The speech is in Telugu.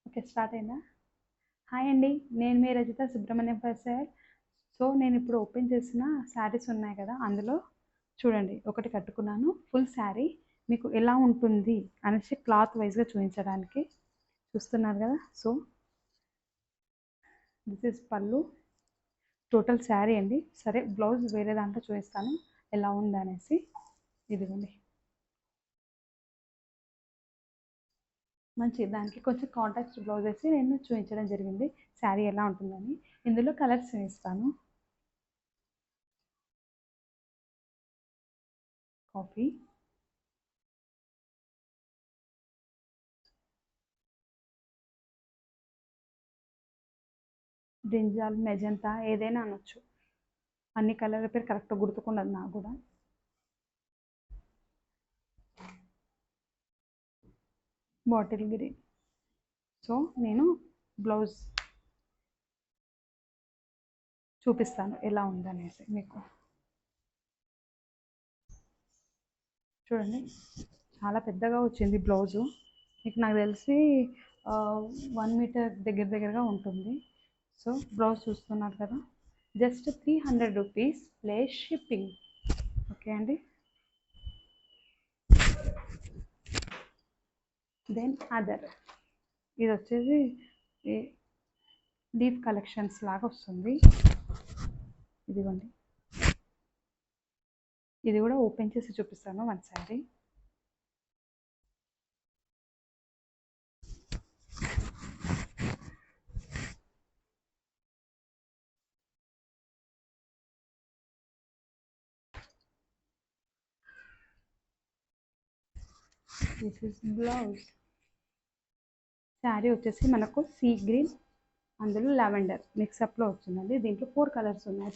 ఓకే, స్టార్ట్ అయిందా? హాయ్ అండి, నేను మీ రజిత సుబ్రహ్మణ్యం ప్రసాద్. సో నేను ఇప్పుడు ఓపెన్ చేసిన శారీస్ ఉన్నాయి కదా, అందులో చూడండి ఒకటి కట్టుకున్నాను. ఫుల్ శారీ మీకు ఎలా ఉంటుంది అనేసి క్లాత్ వైజ్గా చూపించడానికి చూస్తున్నారు కదా. సో దిస్ ఇస్ పళ్ళు, టోటల్ శారీ అండి. సరే, బ్లౌజ్ వేరే దాంట్లో చూపిస్తాను ఎలా ఉంది అనేసి. ఇదిగోండి, మంచి దానికి కొంచెం కాంట్రాస్ట్ బ్లౌజ్ వేసి నేను చూపించడం జరిగింది శారీ ఎలా ఉంటుందని. ఇందులో కలర్స్ వేస్తాను. కాఫీ, బ్రింజాల్, మెజంతా ఏదైనా అనొచ్చు. అన్ని కలర్ల పేరు కరెక్ట్గా గుర్తుకుండదు నాకు కూడా. Bottle green. సో నేను బ్లౌజ్ చూపిస్తాను ఎలా ఉందనేసి మీకు. చూడండి, చాలా పెద్దగా వచ్చింది బ్లౌజు. మీకు నాకు తెలిసి 1 మీటర్ దగ్గరగా ఉంటుంది. సో బ్లౌజ్ చూస్తున్నారు కదా, just 300 rupees plus shipping. Okay అండి. దెన్ అదర్, ఇది వచ్చేసి లీఫ్ కలెక్షన్స్ లాగా వస్తుంది. ఇదిగోండి, ఇది కూడా ఓపెన్ చేసి చూపిస్తాను one sari. This is blouse. Sari వచ్చేసి మనకు సీ గ్రీన్, అందులో లావెండర్ మిక్సప్లో వచ్చిందండి. దీంట్లో 4 కలర్స్ ఉన్నాయి.